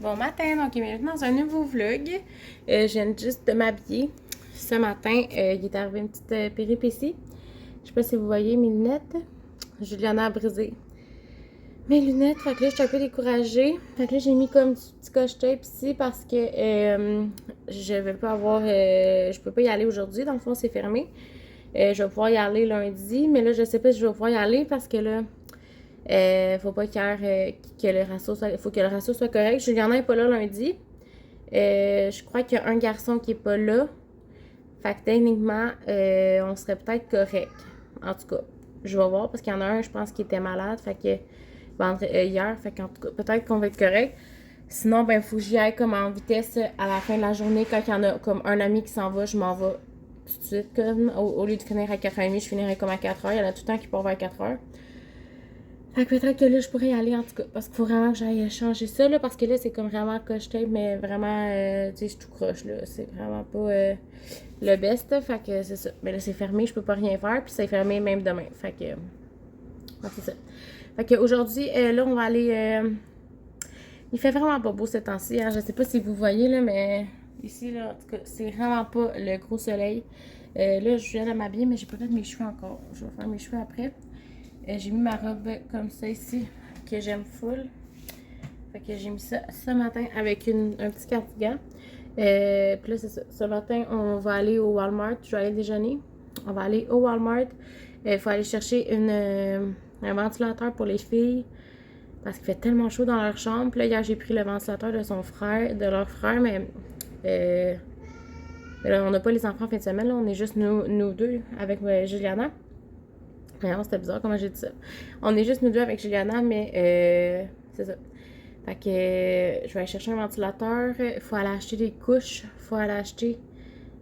Bon matin, donc bienvenue dans un nouveau vlog. Je viens juste de m'habiller. Ce matin, il est arrivé une petite péripétie. Je sais pas si vous voyez mes lunettes. Juliana a brisé mes lunettes. Fait que là, je suis un peu découragée. Fait que là, j'ai mis comme du petit scotch-tape ici parce que je vais pas avoir... je peux pas y aller aujourd'hui. Dans le fond, c'est fermé. Je vais pouvoir y aller lundi. Mais là, je sais pas si je vais pouvoir y aller parce que là... faut pas que le ratio soit, faut que le ratio soit correct. Juliana est pas là lundi. Je crois qu'il y a un garçon qui est pas là. Fait que techniquement, on serait peut-être correct. En tout cas, je vais voir parce qu'il y en a un, je pense, qui était malade. Fait que hier, fait qu'en tout cas, peut-être qu'on va être correct. Sinon, ben, faut que j'y aille comme en vitesse à la fin de la journée. Quand il y en a comme un ami qui s'en va, je m'en vais tout de suite. Comme, au lieu de finir à 4h30, je finirai comme à 4h. Il y en a tout le temps qui part vers 4h. Fait que peut-être que là, je pourrais y aller en tout cas. Parce qu'il faut vraiment que j'aille changer ça, là. Parce que là, c'est comme vraiment coche-tape, mais vraiment, tu sais, je tout croche, là. C'est vraiment pas le best. Fait que c'est ça. Mais là, c'est fermé, je peux pas rien faire. Puis c'est fermé même demain. Fait que, ouais, c'est ça. Fait que aujourd'hui, là, on va aller. Il fait vraiment pas beau ce temps-ci. Hein. Je sais pas si vous voyez, là, mais ici, là, en tout cas, c'est vraiment pas le gros soleil. Là, je viens de m'habiller, mais j'ai pas fait mes cheveux encore. Je vais faire mes cheveux après. J'ai mis ma robe comme ça ici, que j'aime full. Fait que j'ai mis ça ce matin avec un petit cardigan. Puis là, c'est ça. Ce matin, on va aller au Walmart. Je vais aller déjeuner. On va aller au Walmart. Il faut aller chercher un ventilateur pour les filles. Parce qu'il fait tellement chaud dans leur chambre. Puis là, hier, j'ai pris le ventilateur de leur frère, mais là, on n'a pas les enfants en fin de semaine. Là. On est juste nous deux avec Juliana. Non, c'était bizarre comment j'ai dit ça. On est juste nous deux avec Juliana, mais c'est ça. Fait que je vais aller chercher un ventilateur. Il faut aller acheter des couches. Il faut aller acheter.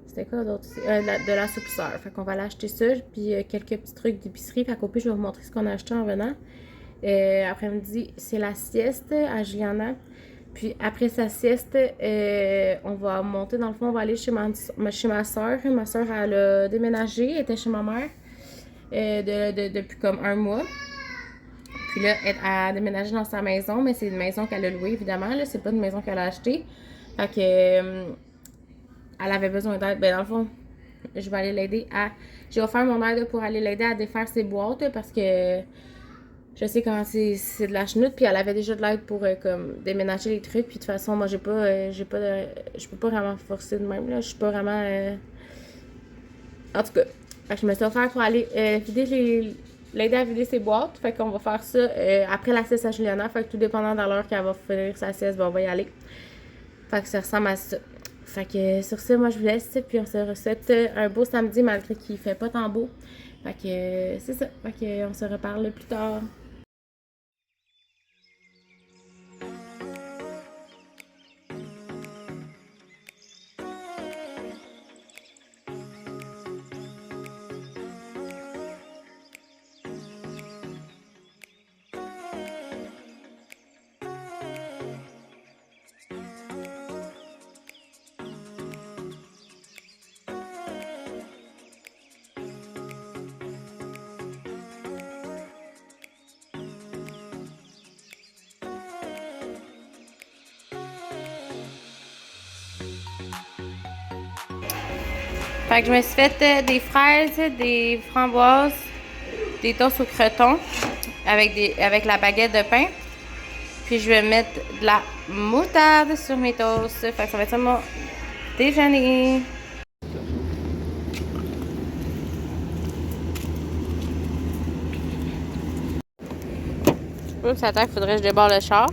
C'était quoi d'autre? De l'assoupisseur. Fait qu'on va aller acheter ça. Puis quelques petits trucs d'épicerie. Fait qu'au pire, je vais vous montrer ce qu'on a acheté en venant. Après-midi, c'est la sieste à Juliana. Puis après sa sieste, on va monter. Dans le fond, on va aller chez ma soeur. Ma soeur, elle a déménagé. Elle était chez ma mère. Depuis comme un mois. Puis là, elle a déménagé dans sa maison, mais c'est une maison qu'elle a louée, évidemment. Là, c'est pas une maison qu'elle a achetée. Fait que elle avait besoin d'aide. Ben, dans le fond, je vais aller l'aider à. J'ai offert mon aide pour aller l'aider à défaire ses boîtes parce que je sais comment c'est de la chenoute. Puis elle avait déjà de l'aide pour comme déménager les trucs. Puis de toute façon, moi, je peux pas vraiment forcer de même. Là. Je suis pas vraiment. En tout cas. Fait que je me suis offert pour aller l'aider à vider ses boîtes. Fait qu'on va faire ça après la sieste à Juliana. Fait que tout dépendant de l'heure qu'elle va finir sa sieste, ben on va y aller. Fait que ça ressemble à ça. Fait que sur ça, moi je vous laisse. Puis on se recette un beau samedi malgré qu'il fait pas tant beau. Fait que c'est ça. Fait que on se reparle plus tard. Fait que je me suis fait des fraises, des framboises, des toasts au croton avec la baguette de pain. Puis je vais mettre de la moutarde sur mes toasts. Fait que ça va être ça mon déjeuner. Oups, attends, il faudrait que je débarre le char.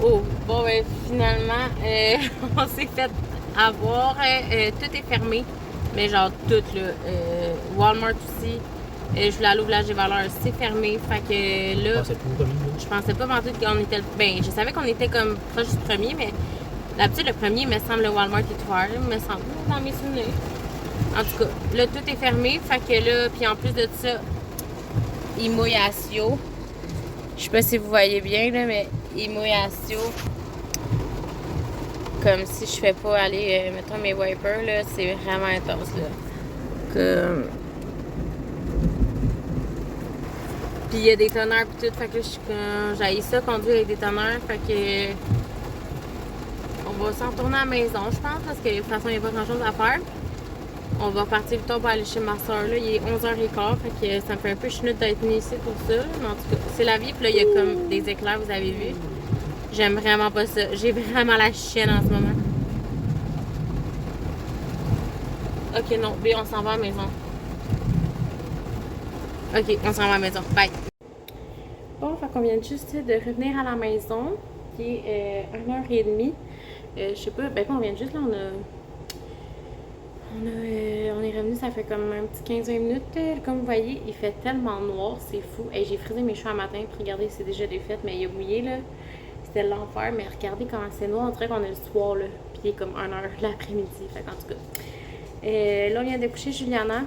Oh, bon, ben finalement, on s'est fait avoir. Tout est fermé. Mais genre, tout, là. Walmart aussi. Je voulais aller au village des valeurs, c'est fermé. Fait que là. Je pensais pas vendu qu'on était. Ben, je savais qu'on était comme proche du premier, mais d'habitude, le premier, me semble, le Walmart est ouvert. Me semble, dans mes souvenirs. En tout cas, là, tout est fermé. Fait que là, puis en plus de ça, il mouille à Sio. Je sais pas si vous voyez bien, là, mais il mouille à Sio. Comme si je fais pas aller, mettons mes wipers, là, c'est vraiment intense, là. Comme... Puis il y a des tonneurs pis tout, fait que là, j'haïs ça, conduire avec des tonneurs, fait que... On va s'en retourner à la maison, je pense, parce que de toute façon, il n'y a pas grand-chose à faire. On va partir plus tôt pour aller chez ma soeur, là. Il est 11h15, fait que ça me fait un peu chenoute d'être venue ici pour ça, mais en tout cas, c'est la vie, puis là, il y a comme des éclairs, vous avez vu. J'aime vraiment pas ça. J'ai vraiment la chienne en ce moment. Ok, non, B, on s'en va à la maison. Ok, on s'en va à la maison. Bye. Bon, fait qu'on vient juste de revenir à la maison, qui est 1h30. Je sais pas, ben on vient juste là, on est revenu, ça fait comme un petit 15-20 minutes. Comme vous voyez, il fait tellement noir, c'est fou. Et j'ai frisé mes cheveux un matin, puis regardez, c'est déjà défait, mais il a mouillé là. C'était l'enfer, mais regardez comment c'est noir, on dirait qu'on est le soir là. Puis il est comme 1h l'après-midi, fait qu'en tout cas. Là, on vient de coucher Juliana.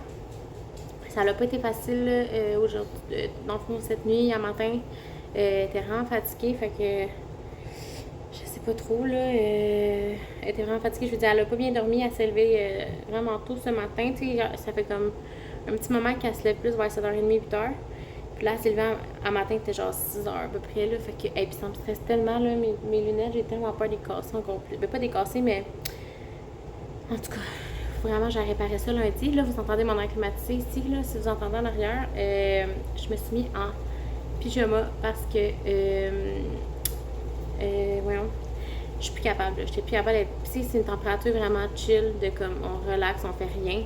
Ça n'a pas été facile aujourd'hui. Dans le fond, cette nuit, hier matin, elle était vraiment fatiguée, fait que je sais pas trop, là. Elle était vraiment fatiguée. Je veux dire, elle a pas bien dormi. Elle s'est levée vraiment tôt ce matin. Tu sais, ça fait comme un petit moment qu'elle se lève plus vers 7h30, 8h. Puis là, elle s'est levée à matin, c'était genre 6h à peu près, là. Fait que, et puis ça me stresse tellement, là, mes lunettes. J'ai tellement peur de les casser encore plus. Ben, pas des casser, mais en tout cas, vraiment, j'ai réparé ça lundi. Là, vous entendez mon air climatisé ici, là, si vous entendez en arrière. Je me suis mis en pyjama parce que, voyons, je suis plus capable. Je suis plus capable d'être. Puis c'est une température vraiment chill, de comme on relaxe, on fait rien.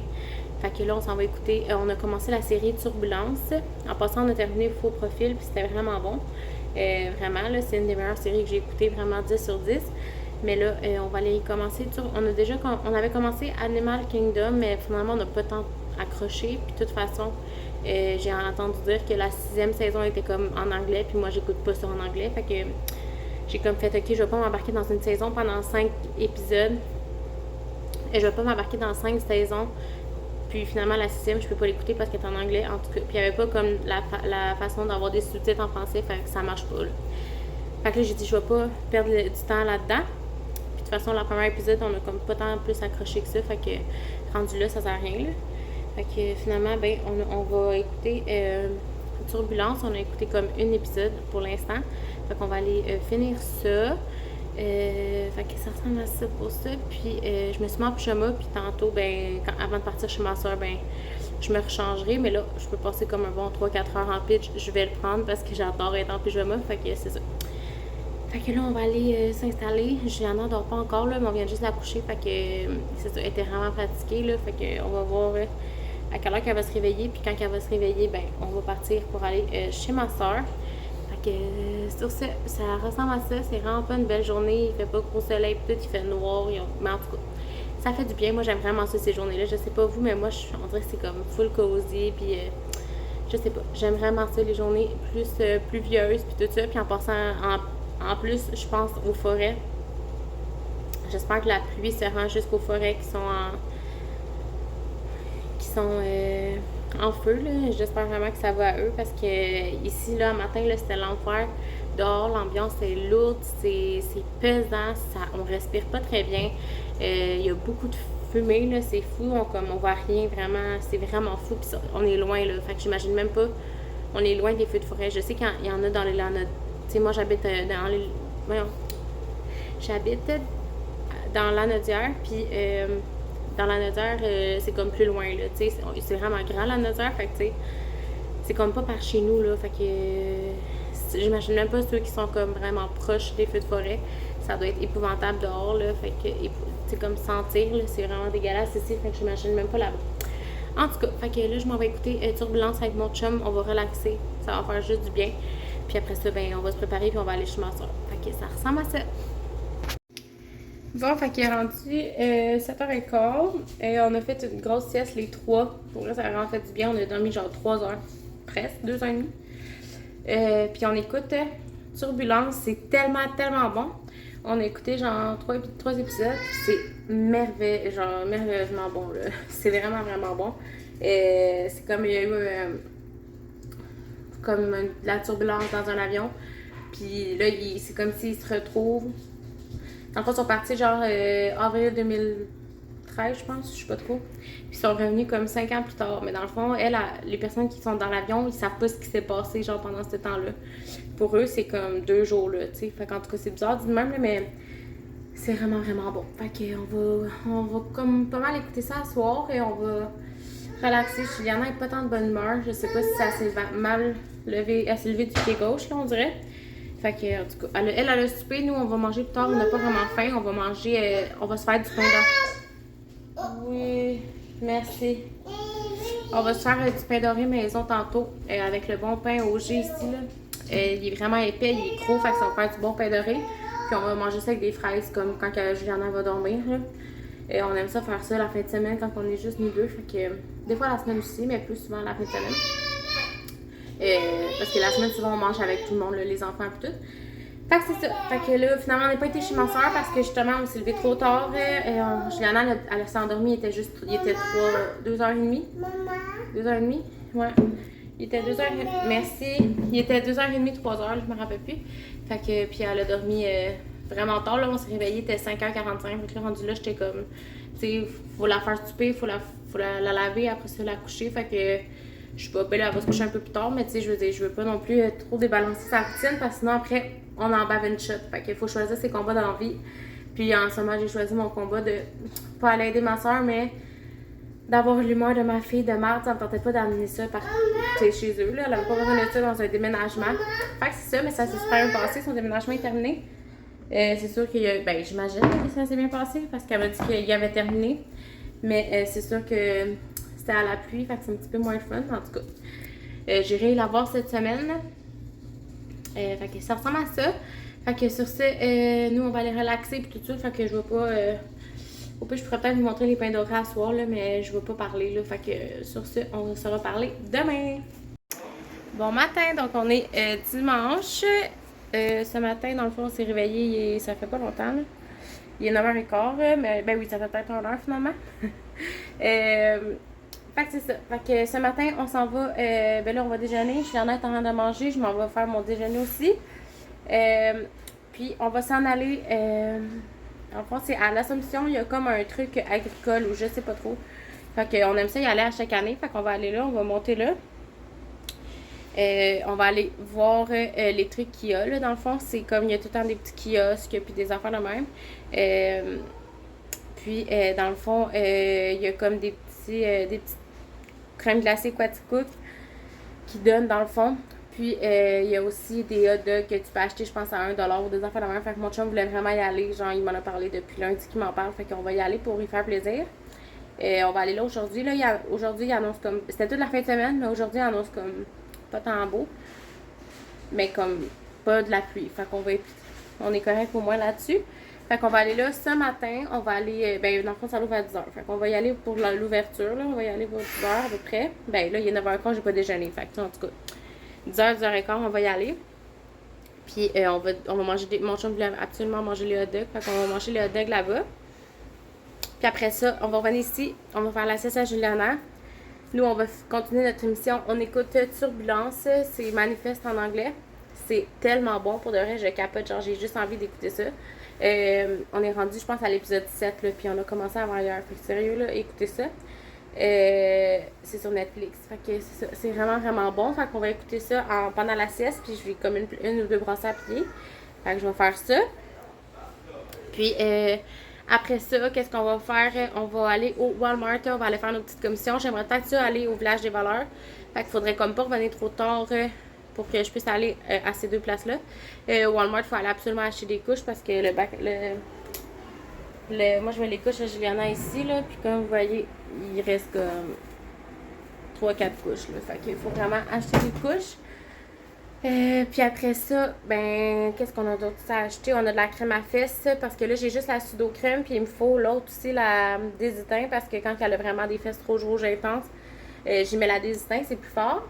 Fait que là, on s'en va écouter. On a commencé la série Turbulence. En passant, on a terminé Faux Profil, puis c'était vraiment bon. Vraiment, là, c'est une des meilleures séries que j'ai écoutées, vraiment 10 sur 10. Mais là, on va aller commencer. On avait commencé Animal Kingdom, mais finalement, on n'a pas tant accroché. Puis de toute façon, j'ai entendu dire que la 6e saison était comme en anglais, puis moi, j'écoute pas ça en anglais. Fait que j'ai comme fait, ok, je vais pas m'embarquer dans une saison pendant 5 épisodes. Et je vais pas m'embarquer dans 5 saisons. Puis finalement, la 6e, je peux pas l'écouter parce qu'elle est en anglais. En tout cas, puis il y avait pas comme la façon d'avoir des sous-titres en français, fait que ça marche pas, là. Fait que là, j'ai dit, je vais pas perdre du temps là-dedans. Puis de toute façon, le premier épisode, on a comme pas tant plus accroché que ça. Fait que rendu là, ça sert à rien, là. Fait que finalement, ben, on va écouter Turbulence. On a écouté comme un épisode pour l'instant. Fait qu'on va aller finir ça. Fait que ça ressemble à ça pour ça. Puis je me suis mis en pyjama. Puis tantôt, ben, avant de partir chez ma soeur, ben, je me rechangerai. Mais là, je peux passer comme un bon 3-4 heures en pitch. Je vais le prendre parce que j'adore être en pyjama. Fait que c'est ça. Fait que là, on va aller s'installer. Juliana dort pas encore, là, mais on vient juste la coucher. Fait que c'est ça, elle était vraiment fatiguée, là. Fait que on va voir à quelle heure qu'elle va se réveiller. Puis quand elle va se réveiller, ben, on va partir pour aller chez ma soeur. Fait que sur ça, ça ressemble à ça. C'est vraiment pas une belle journée. Il fait pas gros soleil, tout, il fait noir. Mais en tout cas, ça fait du bien. Moi, j'aime vraiment ça, ces journées-là. Je sais pas vous, mais moi, on dirait que c'est comme full cozy. Puis je sais pas, j'aime vraiment ça, les journées plus pluvieuses. Puis tout ça. Puis en passant en plus, je pense aux forêts. J'espère que la pluie se rend jusqu'aux forêts qui sont en feu. J'espère vraiment que ça va à eux parce que ici, là, matin, là, c'était l'enfer. Dehors, l'ambiance est lourde, c'est pesant, on respire pas très bien. Il y a beaucoup de fumée, là, c'est fou. On voit rien vraiment, c'est vraiment fou. Puis on est loin, là. Fait que j'imagine même pas, on est loin des feux de forêt. Je sais qu'il y en a dans les lanades. Tu sais, moi, j'habite dans les. Voyons. J'habite dans l'Anaudière, puis dans l'Anaudière, c'est comme plus loin, là. Tu sais, c'est vraiment grand, l'Anaudière, fait que, tu sais, c'est comme pas par chez nous, là. Fait que j'imagine même pas ceux qui sont comme vraiment proches des feux de forêt. Ça doit être épouvantable dehors, là. Fait que, tu sais, comme sentir, là, c'est vraiment dégueulasse ici. Fait que j'imagine même pas là-bas. En tout cas, fait que là, je m'en vais écouter Turbulence avec mon chum. On va relaxer. Ça va faire juste du bien. Puis après ça, ben, on va se préparer puis on va aller chez ma soeur. Fait que ça ressemble à ça. Bon, fait qu'il est rendu 7h15. Et on a fait une grosse sieste les trois. Pour là, ça a vraiment fait du bien. On a dormi genre 3 heures. Presque, 2h30. Puis on écoute Turbulence. C'est tellement, tellement bon. On a écouté genre 3 épisodes. C'est merveilleusement bon, là. C'est vraiment, vraiment bon. C'est comme il y a eu comme de la turbulence dans un avion. Puis là, c'est comme s'ils se retrouvent. En fait, ils sont partis genre avril 2013, je pense, je sais pas trop. Puis ils sont revenus comme 5 ans plus tard. Mais dans le fond, les personnes qui sont dans l'avion, ils savent pas ce qui s'est passé genre pendant ce temps-là. Pour eux, c'est comme 2 jours là, tu sais. Fait qu'en tout cas, c'est bizarre dit de même, là, mais c'est vraiment, vraiment bon. Fait qu'on va comme pas mal écouter ça ce soir et on va relaxer. Juliana est pas tant de bonne humeur. Je sais pas si ça s'est mal levé. Elle s'est levée du pied gauche, là, on dirait. Fait que, en tout cas, elle a le souper. Nous, on va manger plus tard. On n'a pas vraiment faim. On va manger. On va se faire du pain doré. Oui, merci. On va se faire du pain doré maison tantôt. Avec le bon pain au G ici, là. Il est vraiment épais, il est gros. Fait que ça va faire du bon pain doré. Puis on va manger ça avec des fraises, comme quand Juliana va dormir, là. Et on aime ça faire ça la fin de semaine quand on est juste nous deux. Fait que des fois la semaine aussi, mais plus souvent la fin de semaine. Parce que la semaine, souvent, on mange avec tout le monde, là, les enfants et tout. Fait que c'est ça. Fait que là, finalement, on n'a pas été chez ma soeur parce que justement, on s'est levé trop tard. Juliana, elle s'est endormie, il était 2h30. Maman. 2h30? Ouais. Il était 2h30. Merci. Il était 2h30, 3h, je me rappelle plus. Fait que, puis elle a dormi vraiment tard, là. On s'est réveillé, il était 5h45. Fait que là, rendu là, j'étais comme, tu sais, faut la faire souper, faut la laver, après ça, la coucher. Fait que, je sais pas, ben là, elle va se coucher un peu plus tard, mais tu sais, je veux dire, je veux pas non plus trop débalancer sa routine parce que sinon, après, on en bave une shot. Fait qu'il faut choisir ses combats dans la vie. Puis en ce moment, j'ai choisi mon combat de pas aller aider ma soeur, mais d'avoir l'humeur de ma fille de merde. Ça me tentait pas d'amener ça chez eux. Là. Elle avait pas besoin de ça dans un déménagement. Fait que c'est ça, mais ça s'est super bien passé. Son déménagement est terminé. C'est sûr qu'il y a. Ben, j'imagine que ça s'est bien passé parce qu'elle m'a dit qu'il avait terminé. Mais c'est sûr que c'était à la pluie, fait que c'est un petit peu moins fun. En tout cas, j'irai la voir cette semaine. Fait que ça ressemble à ça. Fait que sur ce, nous, on va aller relaxer puis tout ça. Fait que je vais pas. Au pire, je pourrais peut-être vous montrer les pains dorés à soir, là, mais je ne vais pas parler. Là, fait que sur ce, on va se reparler demain. Bon matin, donc on est dimanche. Ce matin, dans le fond, on s'est réveillé, ça fait pas longtemps. Là. Il est 9h15, mais ben oui, ça fait peut-être 1 heure finalement. Fait que c'est ça. Fait que ce matin, on s'en va. Ben là, on va déjeuner. Je suis en train de manger. Je m'en vais faire mon déjeuner aussi. Puis, on va s'en aller. En fait, c'est à l'Assomption. Il y a comme un truc agricole ou je sais pas trop. Fait qu'on aime ça y aller à chaque année. Fait qu'on va aller là. On va monter là. On va aller voir les trucs qu'il y a. Là, dans le fond, c'est comme il y a tout le temps des petits kiosques puis des affaires de même. Puis, dans le fond, il y a comme des petites crèmes glacées Quaticook qui donnent dans le fond. Puis, il y a aussi des hot dogs que tu peux acheter, je pense, à 1$ ou des affaires de même. Fait que mon chum voulait vraiment y aller. Genre, il m'en a parlé depuis lundi qu'il m'en parle. Fait qu'on va y aller pour y faire plaisir. On va aller là aujourd'hui. Là, aujourd'hui, il annonce comme. C'était toute la fin de semaine, mais aujourd'hui, il annonce comme. Pas tant beau. Mais comme. Pas de la pluie. Fait qu'on va être. On est correct au moins là-dessus. Fait qu'on va aller là ce matin. On va aller. Ben, dans le fond, ça l'ouvre à 10h. Fait qu'on va y aller pour l'ouverture. Là. On va y aller pour 10h à peu près. Ben, là, il est 9h15, j'ai pas déjeuné. Fait que, en tout cas. 10h, 10h15, on va y aller. Puis on va manger mon chum voulait absolument manger les hot dogs. Fait qu'on va manger les hot dogs là-bas. Puis après ça, on va revenir ici. On va faire la sieste à Juliana. Nous, on va continuer notre émission. On écoute Turbulence. C'est Manifeste en anglais. C'est tellement bon pour de vrai. Je capote. Genre, j'ai juste envie d'écouter ça. On est rendu, je pense, à l'épisode 7. Là, puis on a commencé avant hier. Fait que sérieux, là, écoutez ça. C'est sur Netflix. Fait que c'est vraiment, vraiment bon. Fait qu'on va écouter ça pendant la sieste. Puis je vais comme une ou deux brosses à pied. Fait que je vais faire ça. Puis après ça, qu'est-ce qu'on va faire? On va aller au Walmart. On va aller faire nos petites commissions. J'aimerais peut-être ça aller au Village des Valeurs. Fait qu'il faudrait comme pas revenir trop tard pour que je puisse aller à ces deux places-là. Au Walmart, il faut aller absolument acheter des couches parce que moi, je mets les couches à Juliana ici, là, puis comme vous voyez, il reste comme 3-4 couches, là. Fait qu'il faut vraiment acheter des couches. Puis après ça, ben, qu'est-ce qu'on a d'autre à acheter? On a de la crème à fesses, parce que là, j'ai juste la Sudocrème, puis il me faut l'autre aussi, la Desitin, parce que quand elle a vraiment des fesses trop rouges intenses, j'y mets la Desitin, c'est plus fort.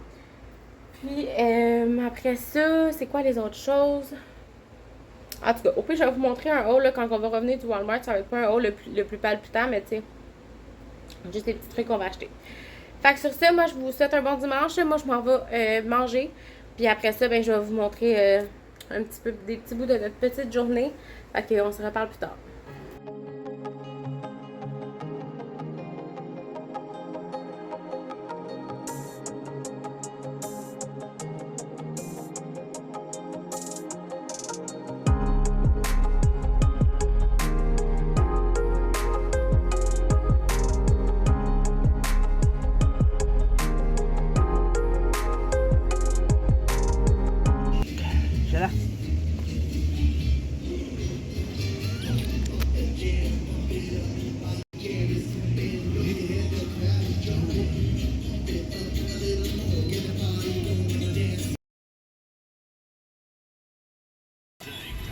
Puis après ça, c'est quoi les autres choses? En tout cas, au pire, je vais vous montrer un haul là, quand on va revenir du Walmart. Ça va être pas un haul le plus palpitant, mais tu sais, juste des petits trucs qu'on va acheter. Fait que sur ça, moi, je vous souhaite un bon dimanche. Moi, je m'en vais manger Puis après ça, ben, je vais vous montrer un petit peu des petits bouts de notre petite journée. Fait qu'on se reparle plus tard. Là.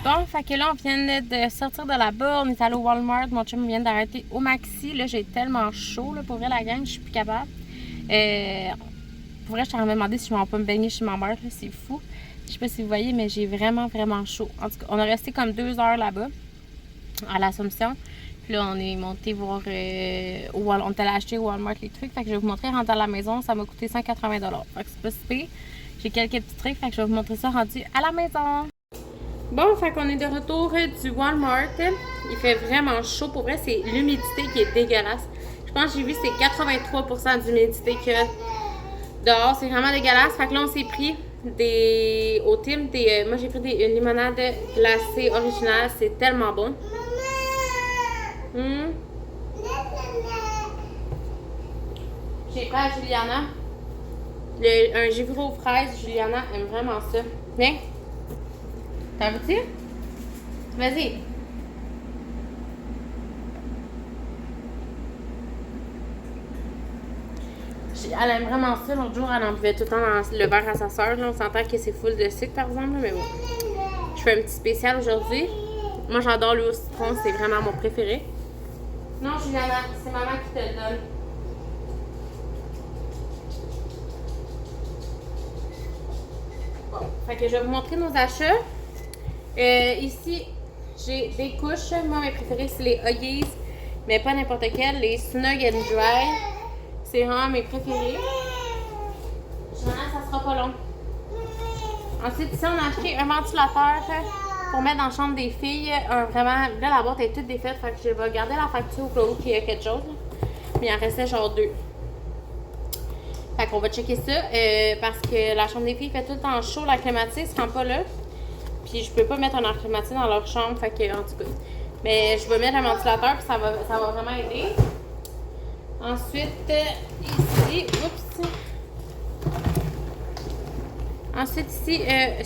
Bon, fait que là, on vient de sortir de là-bas. On est allé au Walmart. Mon chum vient d'arrêter au Maxi. Là, j'ai tellement chaud. Là, pour vrai, la gang, je suis plus capable. Pour vrai, je t'aurais demandé si je m'en pas me baigner chez ma mère. C'est fou. Je sais pas si vous voyez, mais j'ai vraiment, vraiment chaud. En tout cas, on a resté comme 2 heures là-bas, à l'Assomption. Puis là, on est monté voir on est allé acheter au Walmart les trucs. Fait que je vais vous montrer rendu à la maison. Ça m'a coûté 180 $. Fait que c'est pas si pire. J'ai quelques petits trucs. Fait que je vais vous montrer ça rendu à la maison. Bon, fait qu'on est de retour du Walmart. Il fait vraiment chaud. Pour vrai, c'est l'humidité qui est dégueulasse. Je pense que j'ai vu c'est 83% d'humidité que dehors. C'est vraiment dégueulasse. Fait que là, on s'est pris au team moi j'ai pris une limonade glacée originale. C'est tellement bon. J'ai pris à Juliana un givré aux fraises. Juliana aime vraiment ça. Viens. T'en veux-tu? Vas-y. Elle aime vraiment ça. L'autre jour, elle en buvait tout le temps dans le verre à sa soeur. On s'entend que c'est full de sucre, par exemple. Mais bon. Je fais un petit spécial aujourd'hui. Moi, j'adore l'eau au citron. C'est vraiment mon préféré. Non, Juliana, c'est maman qui te le donne. Bon, fait que je vais vous montrer nos achats. Ici, j'ai des couches. Moi, mes préférés, c'est les Huggies, mais pas n'importe quelles. Les Snug and Dry. C'est vraiment mes préférés. Joanna, ça sera pas long. Ensuite, ici, on a acheté un ventilateur pour mettre dans la chambre des filles. Vraiment, là, la boîte est toute défaite. Fait que je vais garder la facture au cas où il y a quelque chose. Mais il en restait genre 2. Fait qu'on va checker ça. Parce que la chambre des filles fait tout le temps chaud. La climatisée ne se rend pas là. Puis je peux pas mettre un air climatisé dans leur chambre, fait que en tout cas. Mais je vais mettre un ventilateur, puis ça va vraiment aider. Ensuite, ici, oups. Ensuite, ici,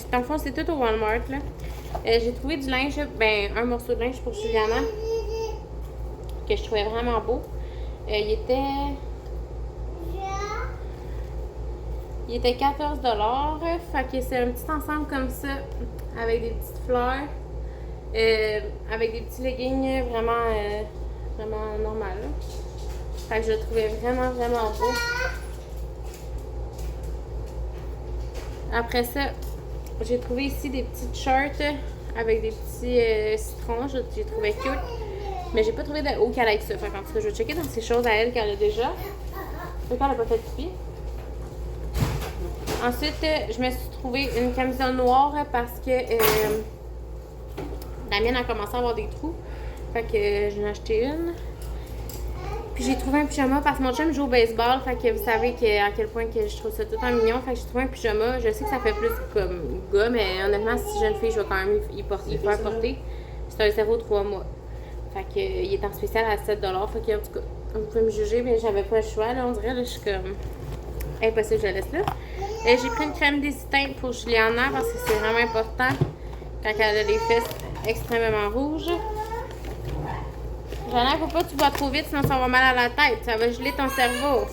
dans le fond, c'est tout au Walmart, là. J'ai trouvé du linge, ben, un morceau de linge pour Juliana, que je trouvais vraiment beau. Il était 14 $. Fait que c'est un petit ensemble comme ça, avec des petites fleurs, avec des petits leggings vraiment normal. Fait que je le trouvais vraiment, vraiment beau. Après ça, j'ai trouvé ici des petites shirts avec des petits citrons. J'ai trouvé cute. Mais j'ai pas trouvé de haut qu'elle avec ça. Fait qu'en tout cas, je vais checker dans ses choses à elle qu'elle a déjà. Fait qu'elle a pas fait de pipi. Ensuite, je me suis trouvé une camisole noire parce que la mienne a commencé à avoir des trous. Fait que j'en ai acheté une. Puis j'ai trouvé un pyjama parce que mon chum joue au baseball. Fait que vous savez à quel point que je trouve ça tout le temps mignon. Fait que j'ai trouvé un pyjama. Je sais que ça fait plus comme gars, mais honnêtement, si jeune fille, je vais quand même y faire porter. C'est un 0,3 mois. Fait que il est en spécial à 7 $. Fait que en tout cas, vous pouvez me juger, mais j'avais pas le choix. Là, on dirait, là, je suis comme impossible, je la laisse là. J'ai pris une crème désiteinte pour Juliana parce que c'est vraiment important quand elle a les fesses extrêmement rouges. Juliana, faut pas que tu bois trop vite, sinon ça va mal à la tête. Ça va geler ton cerveau.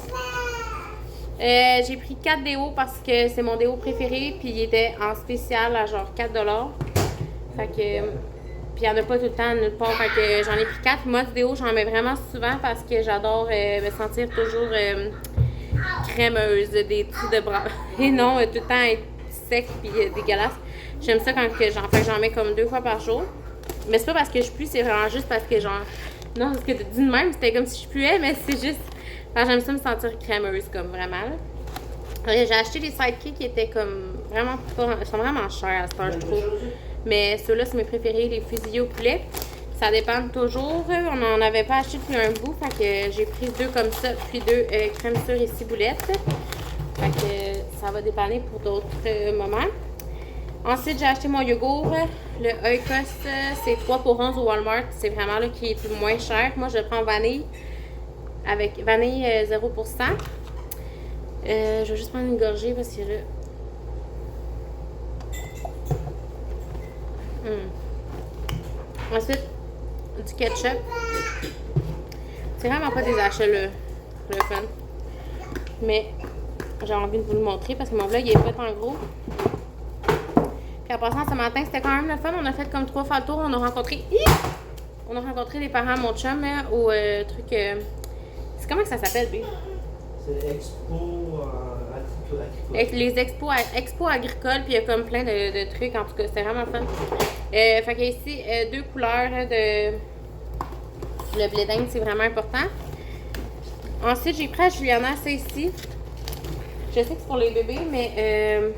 J'ai pris 4 déos parce que c'est mon déo préféré. Puis il était en spécial à genre 4 $. Fait que. Puis il n'y en a pas tout le temps nulle part. Fait que j'en ai pris 4. Moi, du déo, j'en mets vraiment souvent parce que j'adore me sentir toujours crémeuse, des trous de bras. Et non, tout le temps être sec et dégueulasse. J'aime ça quand j'en mets comme 2 fois par jour. Mais c'est pas parce que je pue, c'est vraiment juste parce que genre. Non, parce que dit de même, c'était comme si je puais, mais c'est juste. Enfin, j'aime ça me sentir crémeuse, comme vraiment. J'ai acheté des sidekicks qui étaient comme vraiment pas, ils sont vraiment chers à ce temps, je trouve. Mais ceux-là, c'est mes préférés, les fusillés au poulet. Ça dépend toujours. On n'en avait pas acheté depuis un bout, fait que j'ai pris 2 comme ça, puis 2 crème sûre et ciboulette. Fait que ça va dépanner pour d'autres moments. Ensuite, j'ai acheté mon yogourt. Le Oikos, c'est 3 pour 11 au Walmart. C'est vraiment là qui est le moins cher. Moi, je prends vanille avec vanille 0%. Je vais juste prendre une gorgée parce que là... Ensuite, du ketchup. C'est vraiment pas des achats le fun. Mais j'ai envie de vous le montrer parce que mon vlog il est pas en gros. Puis en passant ce matin, c'était quand même le fun. On a fait comme 3 fois le tour. On a rencontré les parents à mon chum au truc. C'est comment que ça s'appelle, lui? C'est Expo agricole. Les expos agricoles, puis il y a comme plein de trucs. En tout cas, c'était vraiment fun. Fait qu'il y a ici 2 couleurs de. Le blé d'Inde, c'est vraiment important. Ensuite, j'ai pris à Juliana ça ici. Je sais que c'est pour les bébés, mais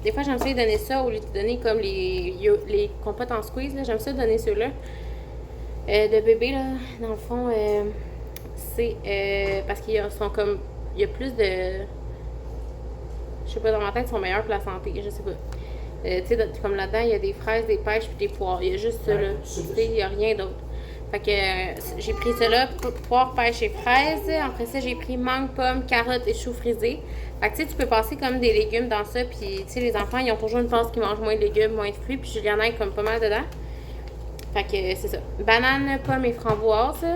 des fois, j'aime ça lui donner ça au lieu de donner comme les compotes en squeeze. J'aime ça donner ceux-là. De bébés, là, dans le fond, c'est parce qu'ils sont comme. Il y a plus de. Je sais pas, dans ma tête, ils sont meilleurs pour la santé. Je sais pas. Tu sais, comme là-dedans, il y a des fraises, des pêches puis des poires. Il y a juste ça, là. Il n'y a rien d'autre. Fait que j'ai pris ça là, poire, pêche et fraises. Après ça, j'ai pris mangue, pomme, carottes et choux frisés. Fait que tu sais, tu peux passer comme des légumes dans ça. Puis tu sais, les enfants, ils ont toujours une phase qui mangent moins de légumes, moins de fruits. Puis Juliana est comme pas mal dedans. Fait que c'est ça. Banane, pomme et framboise.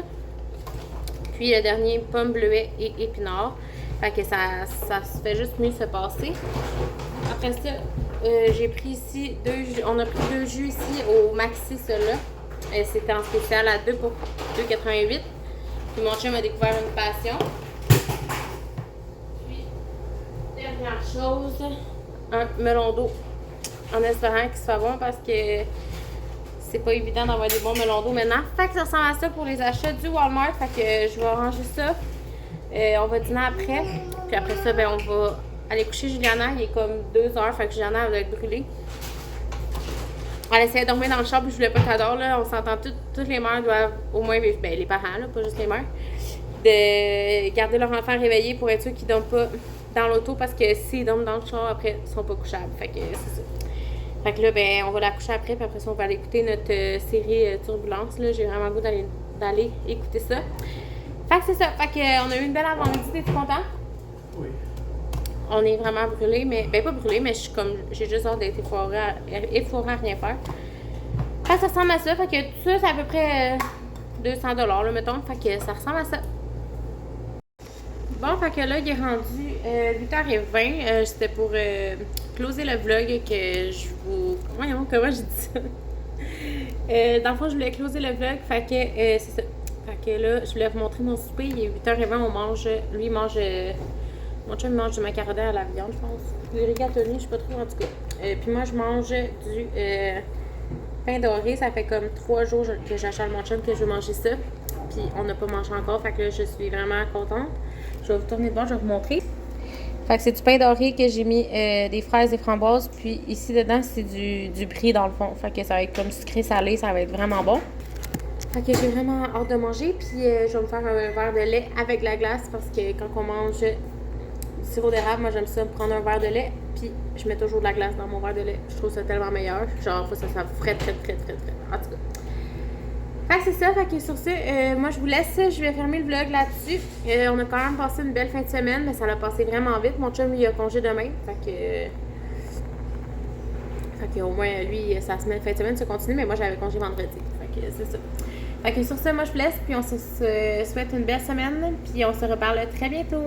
Puis le dernier, pomme, bleuet et épinards. Fait que ça se fait juste mieux se passer. Après ça, j'ai pris ici on a pris 2 jus ici au Maxi, ceux-là. C'était en spécial à 2 pour 2,88. Puis mon chum a découvert une passion. Puis, dernière chose, un melon d'eau. En espérant qu'il soit bon parce que c'est pas évident d'avoir des bons melons d'eau maintenant. Fait que ça ressemble à ça pour les achats du Walmart. Fait que je vais ranger ça. On va dîner après. Puis après ça, ben, on va aller coucher Juliana. Il est comme 2 heures. Fait que Juliana elle va être brûlée. Elle essayait de dormir dans le char, puis je voulais pas qu'elle dort, là. On s'entend toutes les mères doivent au moins vivre, ben les parents, là, pas juste les mères, de garder leur enfant réveillé pour être sûr qu'ils dorment pas dans l'auto parce que s'ils dorment dans le char, après, ils sont pas couchables. Fait que c'est ça. Fait que là, ben, on va la coucher après, puis après ça, on va aller écouter notre série Turbulence, là. J'ai vraiment le goût d'aller écouter ça. Fait que c'est ça. Fait que on a eu une belle avant-midi. T'es-tu content? Oui. On est vraiment brûlés, mais ben pas brûlés, mais j'ai juste hâte d'être efforée à rien faire. Fait que ça ressemble à ça, fait que tout ça c'est à peu près 200 là, mettons, fait que ça ressemble à ça. Bon, fait que là il est rendu 8h20, c'était pour closer le vlog que je vous... Voyons, comment je dis ça? Dans le fond, je voulais closer le vlog, fait que c'est ça. Fait que là, je voulais vous montrer mon souper, il est 8h20, on mange, lui il mange... Mon chum mange du macaroni à la viande, je pense. Les rigatoni, je sais pas trop en tout cas. Puis moi, je mange du pain doré. Ça fait comme 3 jours que j'achète à mon chum que je veux manger ça. Puis on n'a pas mangé encore, fait que là, je suis vraiment contente. Je vais vous tourner devant, je vais vous montrer. Fait que c'est du pain doré que j'ai mis des fraises et framboises. Puis ici dedans, c'est du brie dans le fond. Fait que ça va être comme sucré salé, ça va être vraiment bon. Fait que j'ai vraiment hâte de manger. Puis je vais me faire un verre de lait avec la glace parce que quand on mange sirop d'érable, moi j'aime ça prendre un verre de lait, puis je mets toujours de la glace dans mon verre de lait. Je trouve ça tellement meilleur. Genre, ça frais, très. En tout cas. Fait que c'est ça, fait que sur ce, moi je vous laisse, je vais fermer le vlog là-dessus. On a quand même passé une belle fin de semaine, mais ça l'a passé vraiment vite. Mon chum, il a congé demain, fait que au moins, lui, sa semaine, fin de semaine se continue, mais moi j'avais congé vendredi. Fait que c'est ça. Fait que sur ce, moi je vous laisse, puis on se souhaite une belle semaine, puis on se reparle très bientôt.